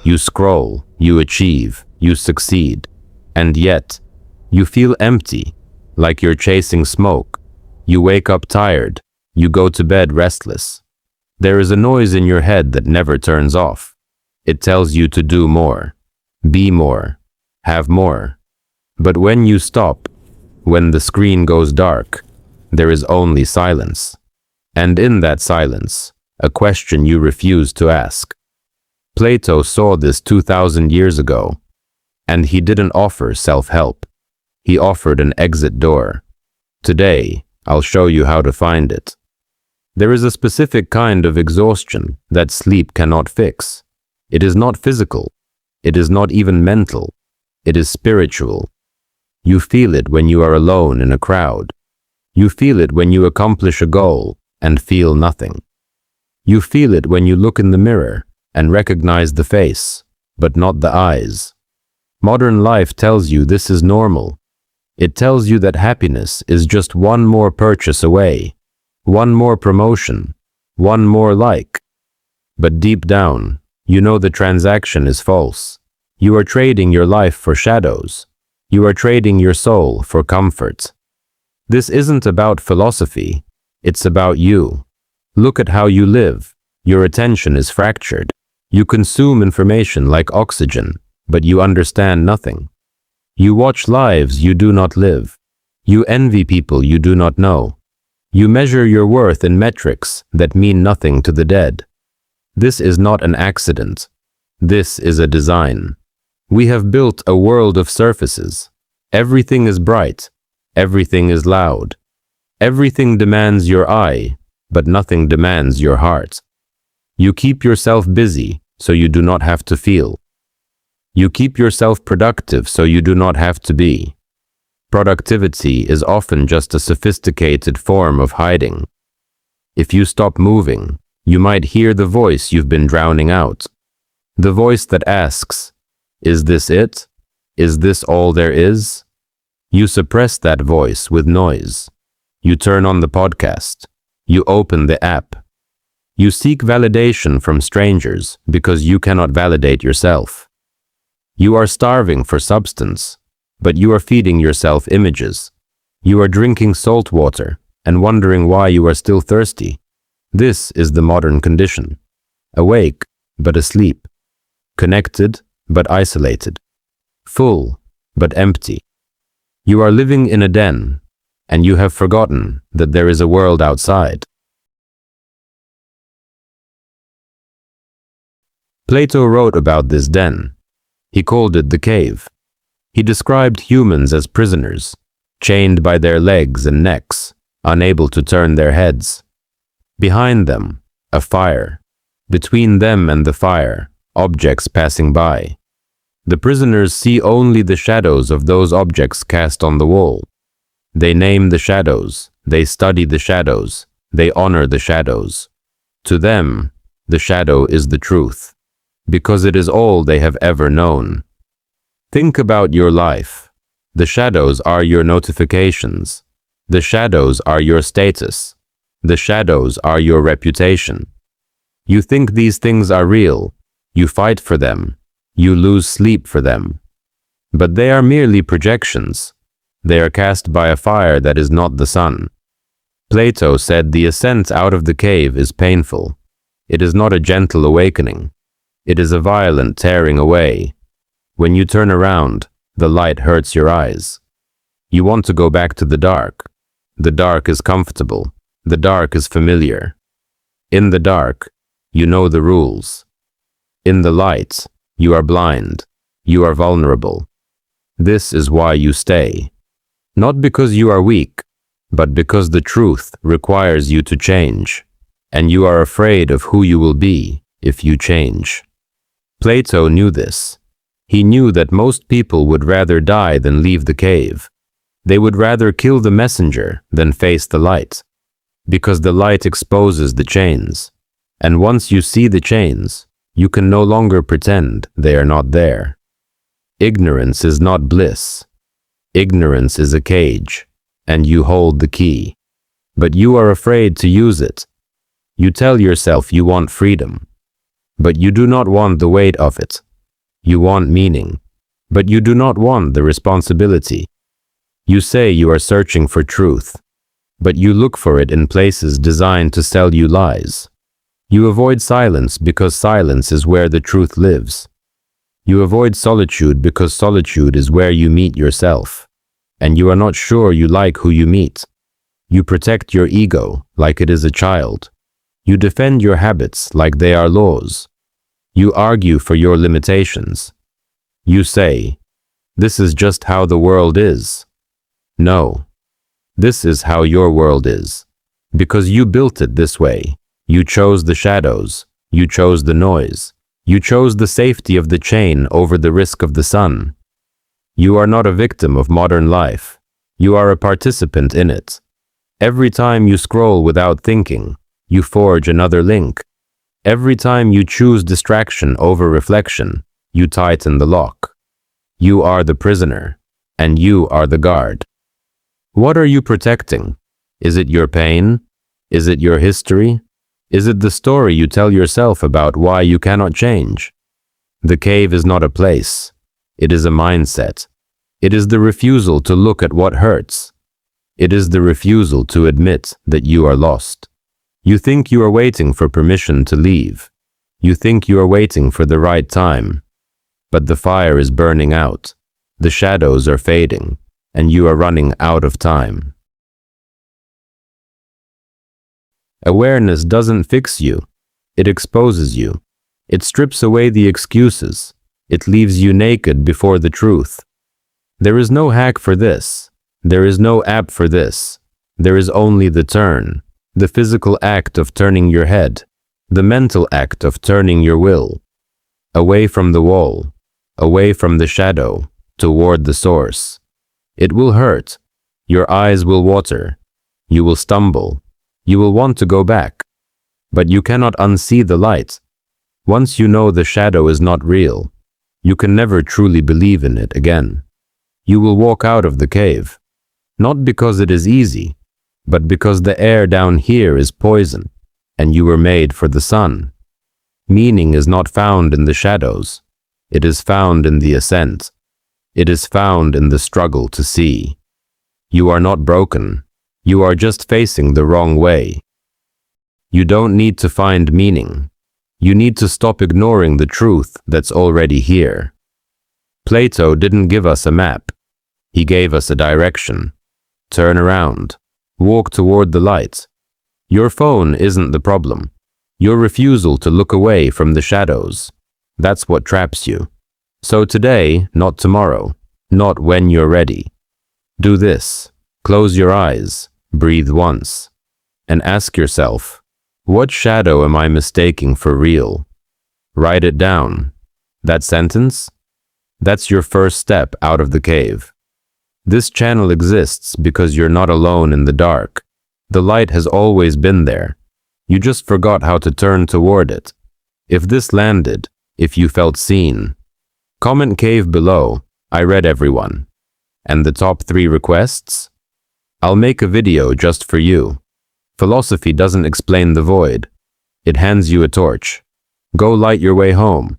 You scroll, you achieve, you succeed. And yet, you feel empty, like you're chasing smoke. You wake up tired, you go to bed restless. There is a noise in your head that never turns off. It tells you to do more, be more, have more. But when you stop, when the screen goes dark, there is only silence. And in that silence, a question you refuse to ask. Plato saw this 2,000 years ago, and he didn't offer self-help. He offered an exit door. Today, I'll show you how to find it. There is a specific kind of exhaustion that sleep cannot fix. It is not physical. It is not even mental. It is spiritual. You feel it when you are alone in a crowd. You feel it when you accomplish a goal and feel nothing. You feel it when you look in the mirror and recognize the face, but not the eyes. Modern life tells you this is normal. It tells you that happiness is just one more purchase away, one more promotion, one more like. But deep down, you know the transaction is false. You are trading your life for shadows. You are trading your soul for comfort. This isn't about philosophy. It's about you. Look at how you live. Your attention is fractured. You consume information like oxygen, but you understand nothing. You watch lives you do not live. You envy people you do not know. You measure your worth in metrics that mean nothing to the dead. This is not an accident. This is a design. We have built a world of surfaces. Everything is bright. Everything is loud. Everything demands your eye, but nothing demands your heart. You keep yourself busy so you do not have to feel. You keep yourself productive so you do not have to be. Productivity is often just a sophisticated form of hiding. If you stop moving, you might hear the voice you've been drowning out. The voice that asks, "Is this it? Is this all there is?" You suppress that voice with noise. You turn on the podcast. You open the app. You seek validation from strangers because you cannot validate yourself. You are starving for substance, but you are feeding yourself images. You are drinking salt water and wondering why you are still thirsty. This is the modern condition. Awake, but asleep. Connected, but isolated. Full, but empty. You are living in a den, and you have forgotten that there is a world outside. Plato wrote about this den. He called it the cave. He described humans as prisoners, chained by their legs and necks, unable to turn their heads. Behind them, a fire. Between them and the fire, objects passing by. The prisoners see only the shadows of those objects cast on the wall. They name the shadows, they study the shadows, they honor the shadows. To them, the shadow is the truth, because it is all they have ever known. Think about your life. The shadows are your notifications. The shadows are your status. The shadows are your reputation. You think these things are real. You fight for them. You lose sleep for them. But they are merely projections. They are cast by a fire that is not the sun. Plato said the ascent out of the cave is painful. It is not a gentle awakening. It is a violent tearing away. When you turn around, the light hurts your eyes. You want to go back to the dark. The dark is comfortable. The dark is familiar. In the dark, you know the rules. In the light, you are blind. You are vulnerable. This is why you stay. Not because you are weak, but because the truth requires you to change, and you are afraid of who you will be if you change. Plato knew this. He knew that most people would rather die than leave the cave. They would rather kill the messenger than face the light, because the light exposes the chains, and once you see the chains, you can no longer pretend they are not there. Ignorance is not bliss. Ignorance is a cage, and you hold the key, but you are afraid to use it. You tell yourself you want freedom, but you do not want the weight of it. You want meaning, but you do not want the responsibility. You say you are searching for truth, but you look for it in places designed to sell you lies. You avoid silence because silence is where the truth lives. You avoid solitude because solitude is where you meet yourself, and you are not sure you like who you meet. You protect your ego like it is a child. You defend your habits like they are laws. You argue for your limitations. You say, "This is just how the world is." No, this is how your world is. Because you built it this way. You chose the shadows. You chose the noise. You chose the safety of the chain over the risk of the sun. You are not a victim of modern life. You are a participant in it. Every time you scroll without thinking, you forge another link. Every time you choose distraction over reflection, you tighten the lock. You are the prisoner, and you are the guard. What are you protecting? Is it your pain? Is it your history? Is it the story you tell yourself about why you cannot change? The cave is not a place. It is a mindset. It is the refusal to look at what hurts. It is the refusal to admit that you are lost. You think you are waiting for permission to leave. You think you are waiting for the right time. But the fire is burning out. The shadows are fading, and you are running out of time. Awareness doesn't fix you. It exposes you. It strips away the excuses. It leaves you naked before the truth. There is no hack for this. There is no app for this. There is only the turn, the physical act of turning your head, the mental act of turning your will, away from the wall, away from the shadow, toward the source. It will hurt. Your eyes will water. You will stumble. You will want to go back. But you cannot unsee the light. Once you know the shadow is not real, you can never truly believe in it again. You will walk out of the cave, not because it is easy, but because the air down here is poison, and you were made for the sun. Meaning is not found in the shadows. It is found in the ascent. It is found in the struggle to see. You are not broken. You are just facing the wrong way. You don't need to find meaning. You need to stop ignoring the truth that's already here. Plato didn't give us a map. He gave us a direction. Turn around. Walk toward the light. Your phone isn't the problem. Your refusal to look away from the shadows. That's what traps you. So today, not tomorrow, not when you're ready. Do this. Close your eyes, breathe once, and ask yourself, what shadow am I mistaking for real? Write it down. That sentence? That's your first step out of the cave. This channel exists because you're not alone in the dark. The light has always been there. You just forgot how to turn toward it. If this landed, if you felt seen, comment cave below. I read everyone. And the top 3 requests? I'll make a video just for you. Philosophy doesn't explain the void. It hands you a torch. Go light your way home.